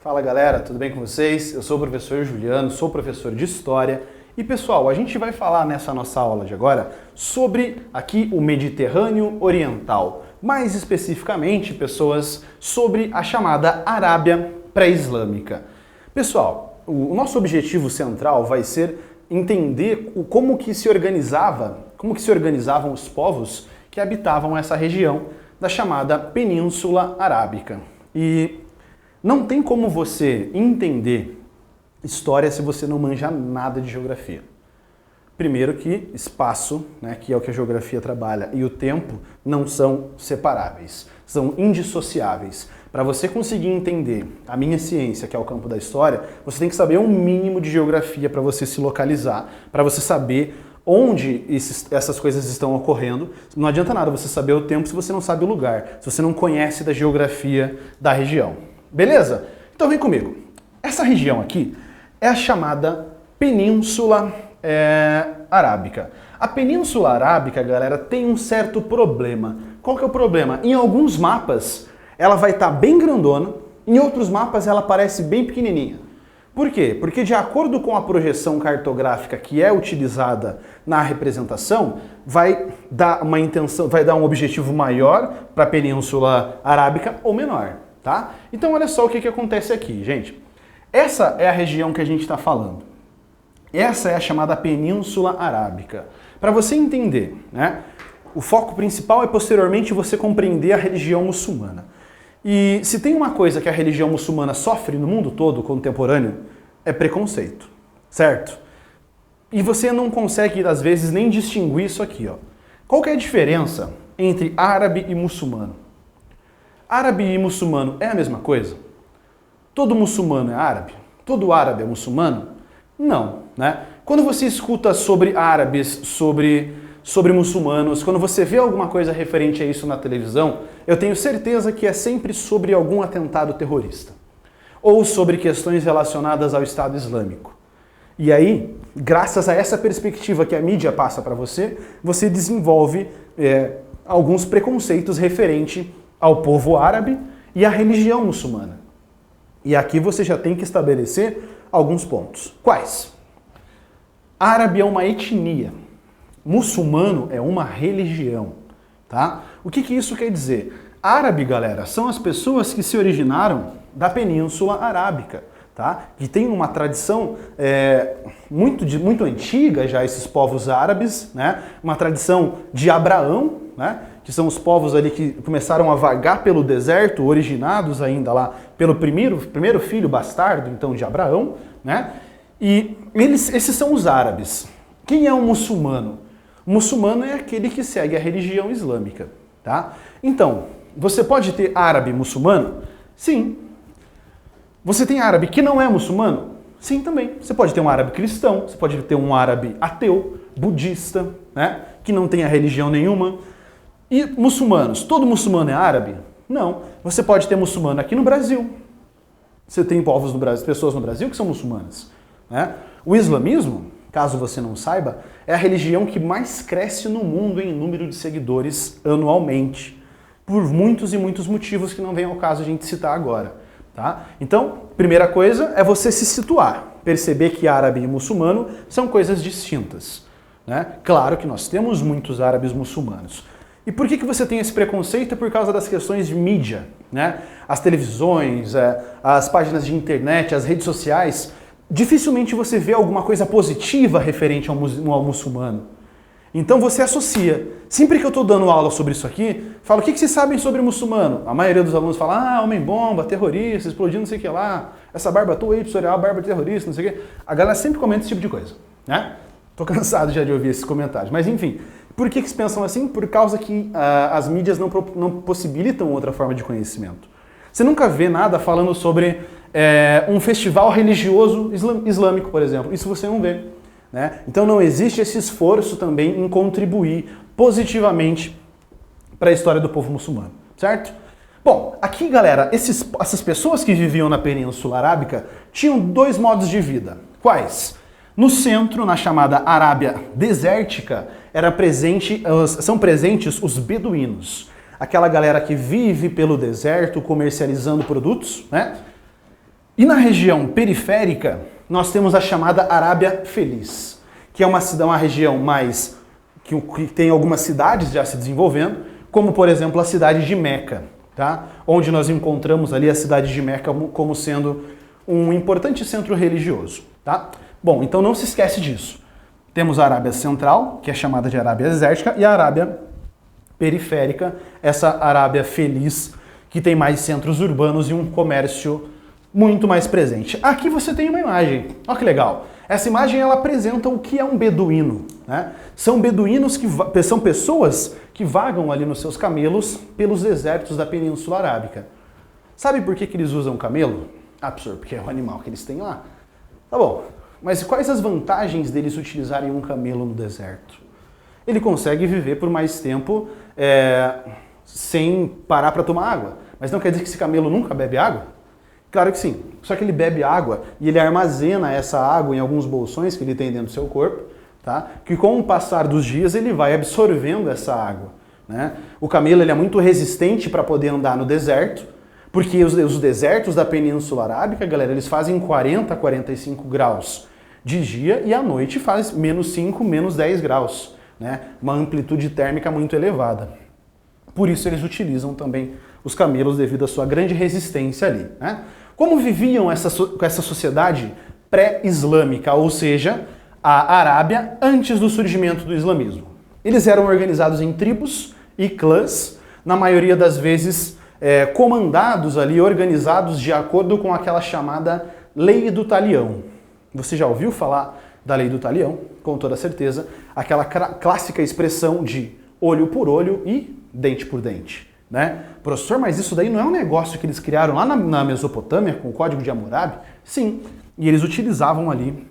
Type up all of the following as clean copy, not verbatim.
Fala galera, tudo bem com vocês? Eu sou o professor Juliano, sou professor de História e pessoal, a gente vai falar nessa nossa aula de agora sobre aqui o Mediterrâneo Oriental, mais especificamente, pessoas, sobre a chamada Arábia pré-islâmica. Pessoal, o nosso objetivo central vai ser entender como que se organizavam os povos que habitavam essa região da chamada Península Arábica. E não tem como você entender história se você não manja nada de geografia. Primeiro que espaço, que é o que a geografia trabalha, e o tempo não são separáveis, são indissociáveis. Para você conseguir entender a minha ciência, que é o campo da história, você tem que saber um mínimo de geografia para você se localizar, para você saber onde essas coisas estão ocorrendo. Não adianta nada você saber o tempo se você não sabe o lugar, se você não conhece da geografia da região. Beleza? Então vem comigo. Essa região aqui é a chamada Península Arábica. A Península Arábica, galera, tem um certo problema. Qual que é o problema? Em alguns mapas ela vai estar bem grandona, em outros mapas ela parece bem pequenininha. Por quê? Porque de acordo com a projeção cartográfica que é utilizada na representação, vai dar um objetivo maior para a Península Arábica ou menor, tá? Então olha só o que acontece aqui, gente. Essa é a região que a gente está falando. Essa é a chamada Península Arábica. Para você entender, o foco principal é posteriormente você compreender a religião muçulmana. E se tem uma coisa que a religião muçulmana sofre no mundo todo contemporâneo, é preconceito, certo? E você não consegue, às vezes, nem distinguir isso aqui, ó. Qual que é a diferença entre árabe e muçulmano? Árabe e muçulmano é a mesma coisa? Todo muçulmano é árabe? Todo árabe é muçulmano? Não, Quando você escuta sobre árabes, sobre muçulmanos, quando você vê alguma coisa referente a isso na televisão, eu tenho certeza que é sempre sobre algum atentado terrorista ou sobre questões relacionadas ao Estado Islâmico. E aí, graças a essa perspectiva que a mídia passa para você, você desenvolve alguns preconceitos referente ao povo árabe e à religião muçulmana. E aqui você já tem que estabelecer alguns pontos. Quais? Árabe é uma etnia. Muçulmano é uma religião, tá? O que isso quer dizer? Árabe, galera, são as pessoas que se originaram da Península Arábica, tá? Que tem uma tradição muito antiga já, esses povos árabes, Uma tradição de Abraão, Que são os povos ali que começaram a vagar pelo deserto, originados ainda lá pelo primeiro filho bastardo, então, de Abraão, E esses são os árabes. Quem é um muçulmano? O muçulmano é aquele que segue a religião islâmica, tá? Então, você pode ter árabe muçulmano? Sim. Você tem árabe que não é muçulmano? Sim, também. Você pode ter um árabe cristão, você pode ter um árabe ateu, budista, Que não tem a religião nenhuma. E muçulmanos? Todo muçulmano é árabe? Não. Você pode ter muçulmano aqui no Brasil. Você tem povos no Brasil, pessoas no Brasil que são muçulmanas, O islamismo, caso você não saiba, é a religião que mais cresce no mundo em número de seguidores anualmente, por muitos e muitos motivos que não vem ao caso a gente citar agora, tá? Então, primeira coisa é você se situar, perceber que árabe e muçulmano são coisas distintas, Claro que nós temos muitos árabes muçulmanos. E por que você tem esse preconceito? É por causa das questões de mídia, As televisões, as páginas de internet, as redes sociais. Dificilmente você vê alguma coisa positiva referente ao muçulmano. Então você associa. Sempre que eu estou dando aula sobre isso aqui, falo, o que vocês sabem sobre muçulmano? A maioria dos alunos fala, homem-bomba, terrorista, explodindo não sei o que lá, essa barba tua aí, professor, é uma barba de terrorista, não sei o que. A galera sempre comenta esse tipo de coisa, Tô cansado já de ouvir esses comentários. Mas enfim, por que eles pensam assim? Por causa que as mídias não possibilitam outra forma de conhecimento. Você nunca vê nada falando sobre um festival religioso islâmico, por exemplo. Isso você não vê. Então não existe esse esforço também em contribuir positivamente para a história do povo muçulmano, certo? Bom, aqui, galera, essas pessoas que viviam na Península Arábica tinham dois modos de vida. Quais? No centro, na chamada Arábia desértica, são presentes os beduínos. Aquela galera que vive pelo deserto comercializando produtos, E na região periférica, nós temos a chamada Arábia Feliz, que é uma região mais que tem algumas cidades já se desenvolvendo, como por exemplo a cidade de Meca, tá? Onde nós encontramos ali a cidade de Meca como sendo um importante centro religioso, tá? Bom, então não se esquece disso. Temos a Arábia Central, que é chamada de Arábia Desértica, e a Arábia Periférica, essa Arábia Feliz, que tem mais centros urbanos e um comércio muito mais presente. Aqui você tem uma imagem, olha que legal. Essa imagem ela apresenta o que é um beduíno, né? São beduínos são pessoas que vagam ali nos seus camelos pelos desertos da Península Arábica. Sabe por que eles usam camelo? Ah, professor, porque é o animal que eles têm lá. Tá bom, mas quais as vantagens deles utilizarem um camelo no deserto? Ele consegue viver por mais tempo sem parar para tomar água. Mas não quer dizer que esse camelo nunca bebe água? Claro que sim, só que ele bebe água e ele armazena essa água em alguns bolsões que ele tem dentro do seu corpo, tá? Que com o passar dos dias ele vai absorvendo essa água, né? O camelo ele é muito resistente para poder andar no deserto, porque os desertos da Península Arábica, galera, eles fazem 40 a 45 graus de dia e à noite faz menos 5, menos 10 graus, né? Uma amplitude térmica muito elevada. Por isso eles utilizam também os camelos devido à sua grande resistência ali, né? Como viviam com essa sociedade pré-islâmica, ou seja, a Arábia antes do surgimento do islamismo? Eles eram organizados em tribos e clãs, na maioria das vezes comandados ali, organizados de acordo com aquela chamada Lei do Talião. Você já ouviu falar da Lei do Talião? Com toda certeza, aquela clássica expressão de olho por olho e dente por dente, né? Professor, mas isso daí não é um negócio que eles criaram lá na Mesopotâmia com o Código de Hammurabi? Sim, e eles utilizavam ali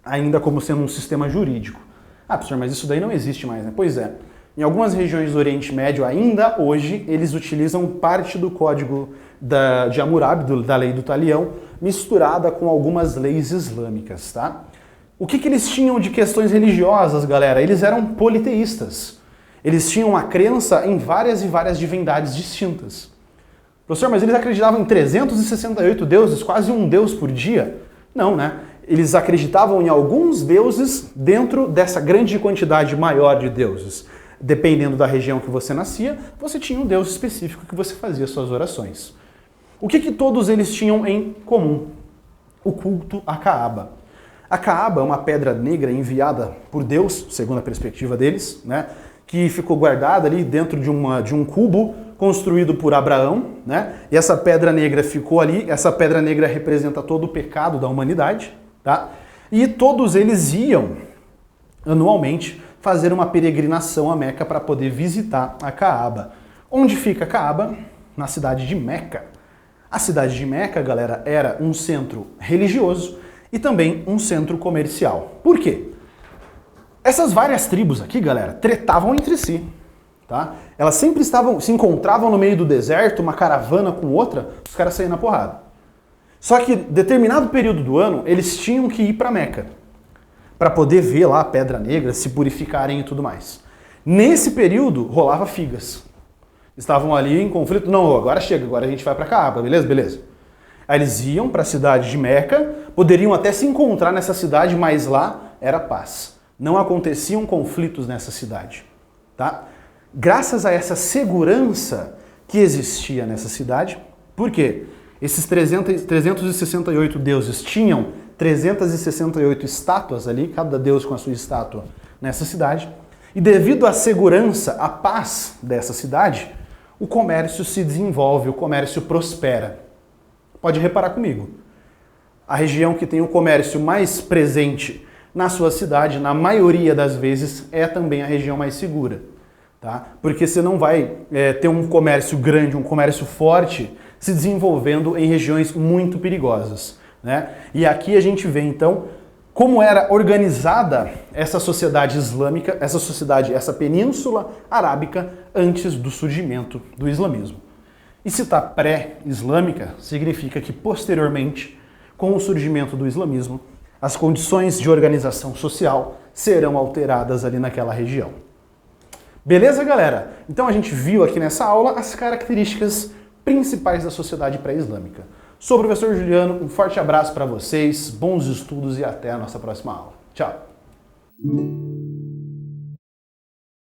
ainda como sendo um sistema jurídico. Ah, professor, mas isso daí não existe mais, né? Pois é. Em algumas regiões do Oriente Médio, ainda hoje, eles utilizam parte do Código de Hammurabi, da Lei do Talião, misturada com algumas leis islâmicas, tá? O que eles tinham de questões religiosas, galera? Eles eram politeístas. Eles tinham uma crença em várias e várias divindades distintas. Professor, mas eles acreditavam em 368 deuses, quase um deus por dia? Não, né? Eles acreditavam em alguns deuses dentro dessa grande quantidade maior de deuses. Dependendo da região que você nascia, você tinha um deus específico que você fazia suas orações. O que todos eles tinham em comum? O culto à Kaaba. A Kaaba é uma pedra negra enviada por Deus, segundo a perspectiva deles, né? Que ficou guardada ali dentro de um cubo construído por Abraão, né? E essa pedra negra ficou ali, essa pedra negra representa todo o pecado da humanidade, tá? E todos eles iam, anualmente, fazer uma peregrinação a Meca para poder visitar a Kaaba. Onde fica a Kaaba? Na cidade de Meca. A cidade de Meca, galera, era um centro religioso e também um centro comercial. Por quê? Essas várias tribos aqui, galera, tretavam entre si, tá? Elas sempre se encontravam no meio do deserto, uma caravana com outra, os caras saíam na porrada. Só que, determinado período do ano, eles tinham que ir para Meca, para poder ver lá a Pedra Negra, se purificarem e tudo mais. Nesse período, rolava figas. Estavam ali em conflito, não, agora chega, agora a gente vai para Kaaba, beleza? Beleza. Aí eles iam para a cidade de Meca, poderiam até se encontrar nessa cidade, mas lá era paz. Não aconteciam conflitos nessa cidade, tá? Graças a essa segurança que existia nessa cidade, por quê? Esses 368 deuses tinham 368 estátuas ali, cada deus com a sua estátua nessa cidade, e devido à segurança, à paz dessa cidade, o comércio se desenvolve, o comércio prospera. Pode reparar comigo, a região que tem o comércio mais presente na sua cidade, na maioria das vezes, é também a região mais segura, tá? Porque você não vai ter um comércio grande, um comércio forte, se desenvolvendo em regiões muito perigosas, né? E aqui a gente vê, então, como era organizada essa sociedade islâmica, essa península arábica, antes do surgimento do islamismo. E se está pré-islâmica, significa que, posteriormente, com o surgimento do islamismo, as condições de organização social serão alteradas ali naquela região. Beleza, galera? Então a gente viu aqui nessa aula as características principais da sociedade pré-islâmica. Sou o professor Juliano, um forte abraço para vocês, bons estudos e até a nossa próxima aula. Tchau!